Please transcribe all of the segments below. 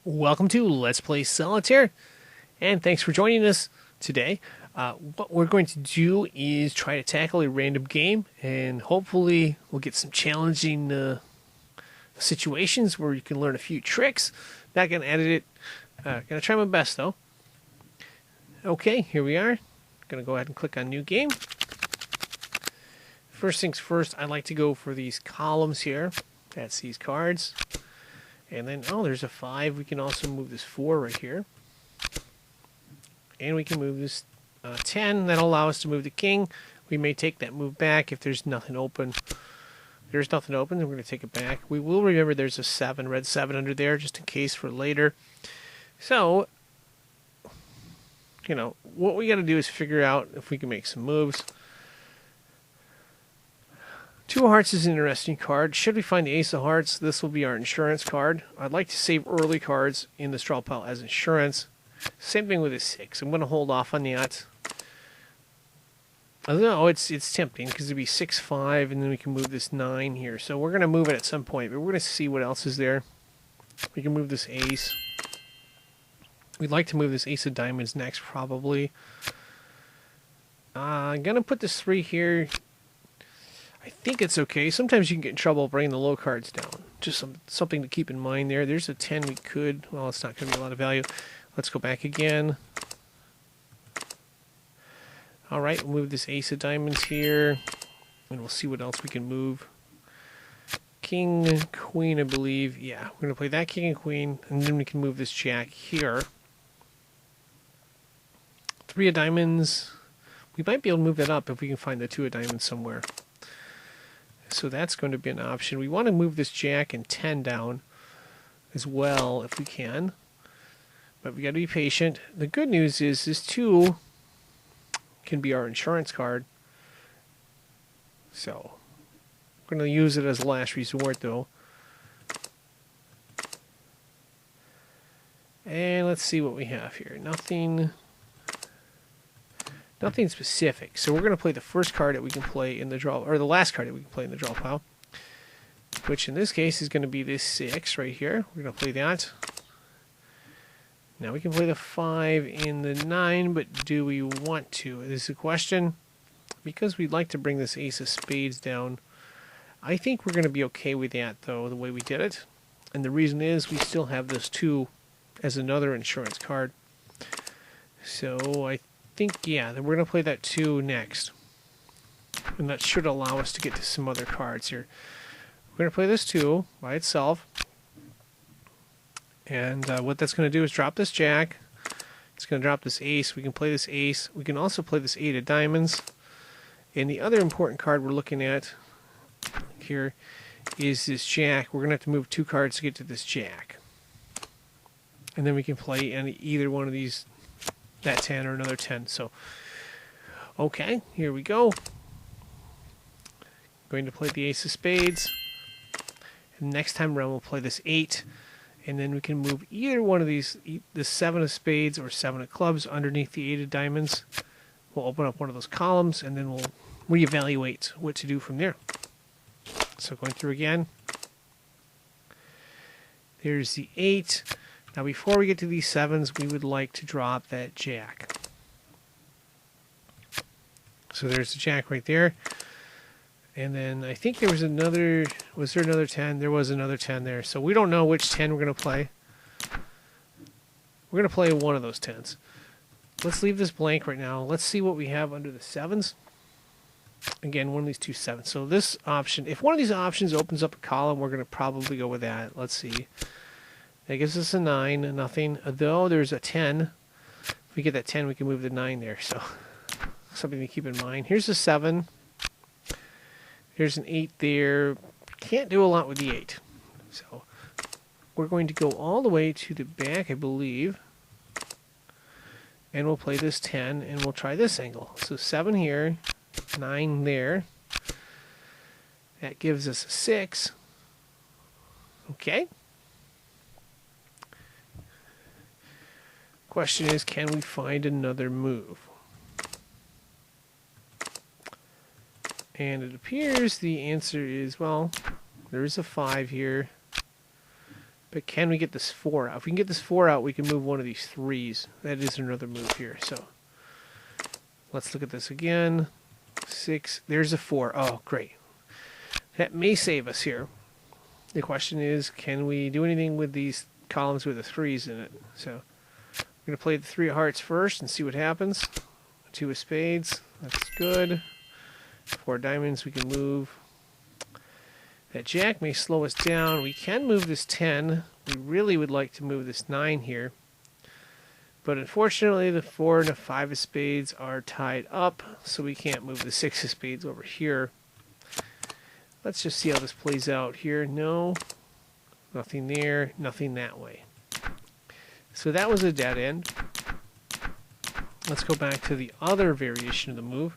Welcome to Let's Play Solitaire, and thanks for joining us today. What we're going to do is try to tackle a random game, and hopefully we'll get some challenging situations where you can learn a few tricks. Not going to edit it. Going to try my best, though. Okay, here we are. Going to go ahead and click on New Game. First things first, I like to go for these columns here. That's these cards. And then, oh, there's a 5. We can also move this 4 right here. And we can move this 10. That'll allow us to move the king. We may take that move back if there's nothing open. If there's nothing open, then we're going to take it back. We will remember there's a 7, red 7 under there, just in case for later. So, you know, what we got to do is figure out if we can make some moves. 2 of Hearts is an interesting card. Should we find the Ace of Hearts, this will be our insurance card. I'd like to save early cards in this draw pile as insurance. Same thing with a 6. I'm going to hold off on that. I don't know, it's tempting because it'd be 6, 5, and then we can move this 9 here. So we're going to move it at some point, but we're going to see what else is there. We can move this Ace. We'd like to move this Ace of Diamonds next, probably. I'm going to put this 3 here. I think it's okay. Sometimes you can get in trouble bringing the low cards down. Just something to keep in mind there. There's a 10 we could. Well, it's not going to be a lot of value. Let's go back again. All right, we'll move this Ace of Diamonds here. And we'll see what else we can move. King, Queen, I believe. Yeah, we're going to play that King and Queen. And then we can move this Jack here. 3 of Diamonds. We might be able to move that up if we can find the 2 of Diamonds somewhere. So that's going to be an option. We want to move this Jack and 10 down as well if we can. But we got to be patient. The good news is this 2 can be our insurance card. So we're going to use it as a last resort though. And let's see what we have here. Nothing specific. So we're going to play the first card that we can play in the draw, or the last card that we can play in the draw pile, which in this case is going to be this 6 right here. We're going to play that. Now we can play the 5 and the 9, but do we want to? This is a question. Because we'd like to bring this Ace of Spades down, I think we're going to be okay with that, though, the way we did it. And the reason is we still have this 2 as another insurance card. So I think, yeah, then we're going to play that 2 next. And that should allow us to get to some other cards here. We're going to play this 2 by itself. And what that's going to do is drop this Jack. It's going to drop this Ace. We can play this Ace. We can also play this 8 of Diamonds. And the other important card we're looking at here is this Jack. We're going to have to move 2 cards to get to this Jack. And then we can play either one of these, that 10 or another 10. So, okay, here we go. Going to play the Ace of Spades. And next time around we'll play this 8. And then we can move either one of these, the 7 of Spades or 7 of Clubs underneath the 8 of Diamonds. We'll open up one of those columns and then we'll reevaluate what to do from there. So going through again. There's the 8. Now before we get to these 7s, we would like to drop that Jack. So there's the Jack right there. And then I think there was another, was there another 10? There was another 10 there. So we don't know which 10 we're going to play. We're going to play one of those 10s. Let's leave this blank right now. Let's see what we have under the 7s. Again, one of these 2 7s. So this option, if one of these options opens up a column, we're going to probably go with that. Let's see. That gives us a 9, nothing. Though there's a 10. If we get that 10, we can move the 9 there. So something to keep in mind. Here's a 7. Here's an 8 there. Can't do a lot with the 8. So we're going to go all the way to the back, I believe. And we'll play this 10, and we'll try this angle. So 7 here, 9 there. That gives us a 6. Okay. Question is, can we find another move? And it appears the answer is, well, there is a 5 here. But can we get this 4 out? If we can get this 4 out, we can move one of these 3s. That is another move here. So let's look at this again. 6. There's a 4. Oh, great. That may save us here. The question is, can we do anything with these columns with the 3s in it? So I'm going to play the 3 of hearts first and see what happens. 2 of spades. That's good. 4 diamonds we can move. That jack may slow us down. We can move this 10. We really would like to move this 9 here. But unfortunately, the 4 and the 5 of spades are tied up, so we can't move the 6 of spades over here. Let's just see how this plays out here. No, nothing there, nothing that way. So that was a dead end. Let's go back to the other variation of the move,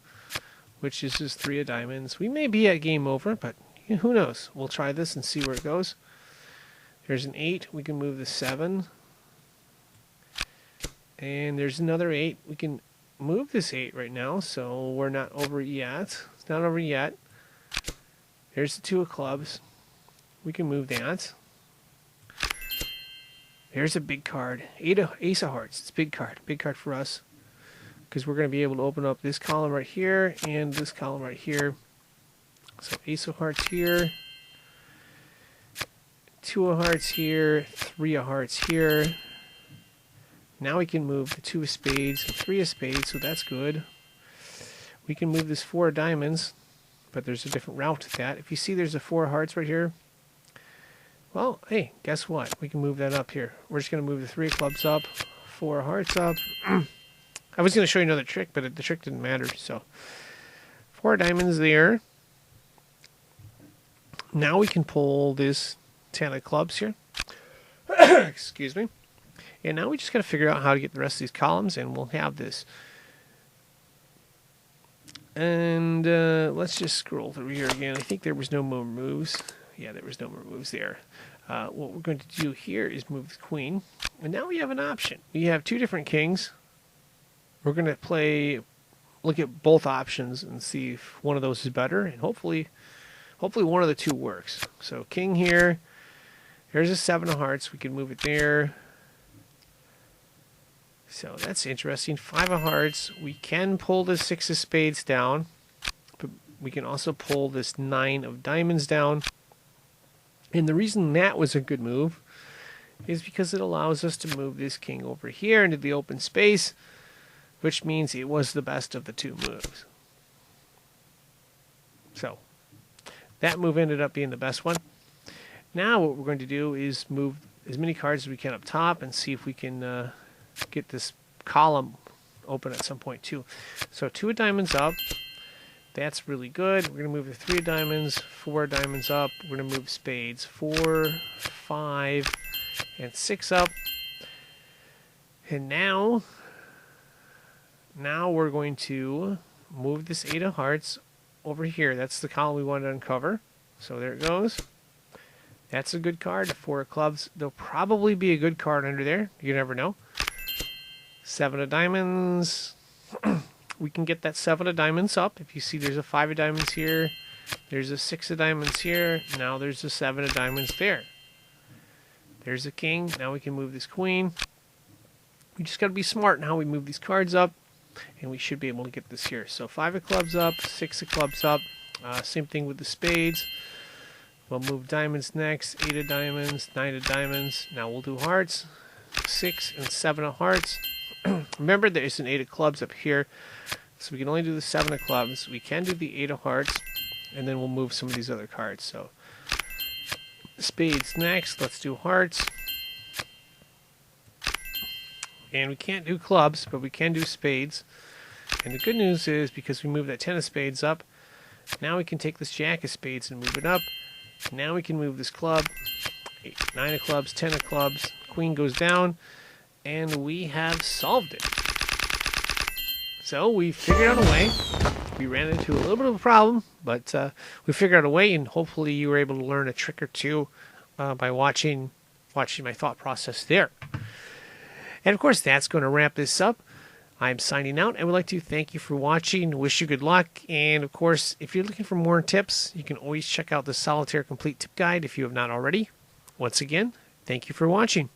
which is just 3 of diamonds. We may be at game over, but who knows? We'll try this and see where it goes. There's an 8. We can move the 7. And there's another 8. We can move this 8 right now, so we're not over yet. It's not over yet. There's the 2 of clubs. We can move that. There's a big card. Ace of hearts. It's a big card. Big card for us. Because we're going to be able to open up this column right here and this column right here. So ace of hearts here, 2 of hearts here, 3 of hearts here. Now we can move the 2 of spades and 3 of spades, so that's good. We can move this 4 of diamonds, but there's a different route to that. If you see there's a 4 of hearts right here, well, hey, guess what? We can move that up here. We're just going to move the 3 of clubs up, 4 of hearts up. I was going to show you another trick, but the trick didn't matter, so 4 of diamonds there. Now we can pull this 10 of clubs here. Excuse me. And now we just got to figure out how to get the rest of these columns, and we'll have this. And let's just scroll through here again. I think there was no more moves. Yeah, there was no more moves there. What we're going to do here is move the queen. And now we have an option. We have 2 different kings. We're going to look at both options and see if one of those is better, and hopefully one of the 2 works. So king here. There's a 7 of hearts. We can move it there. So that's interesting. 5 of hearts. We can pull the 6 of spades down. But we can also pull this 9 of diamonds down. And the reason that was a good move is because it allows us to move this king over here into the open space, which means it was the best of the 2 moves. So that move ended up being the best one. Now what we're going to do is move as many cards as we can up top and see if we can get this column open at some point too. So 2 of diamonds up. That's really good. We're going to move the 3 of diamonds, 4 of diamonds up. We're going to move spades 4, 5, and 6 up. And now we're going to move this 8 of hearts over here. That's the column we want to uncover. So there it goes. That's a good card. 4 of clubs. There'll probably be a good card under there. You never know. 7 of diamonds. We can get that 7 of diamonds up. If you see there's a 5 of diamonds here. There's a 6 of diamonds here. Now there's a 7 of diamonds there. There's a king. Now we can move this queen. We just got to be smart in how we move these cards up. And we should be able to get this here. So 5 of clubs up, 6 of clubs up. Same thing with the spades. We'll move diamonds next. 8 of diamonds, 9 of diamonds. Now we'll do hearts. 6 and 7 of hearts. Remember, there's an 8 of clubs up here. So we can only do the 7 of clubs. We can do the 8 of hearts. And then we'll move some of these other cards. So spades next. Let's do hearts. And we can't do clubs, but we can do spades. And the good news is, because we moved that 10 of spades up, now we can take this jack of spades and move it up. Now we can move this club. 9 of clubs, 10 of clubs. Queen goes down. And we have solved it. So we figured out a way. We ran into a little bit of a problem, but we figured out a way, and hopefully you were able to learn a trick or two by watching my thought process there. And of course, that's going to wrap this up. I'm signing out. I would like to thank you for watching. Wish you good luck. And of course, if you're looking for more tips, you can always check out the Solitaire Complete Tip Guide if you have not already. Once again, Thank you for watching.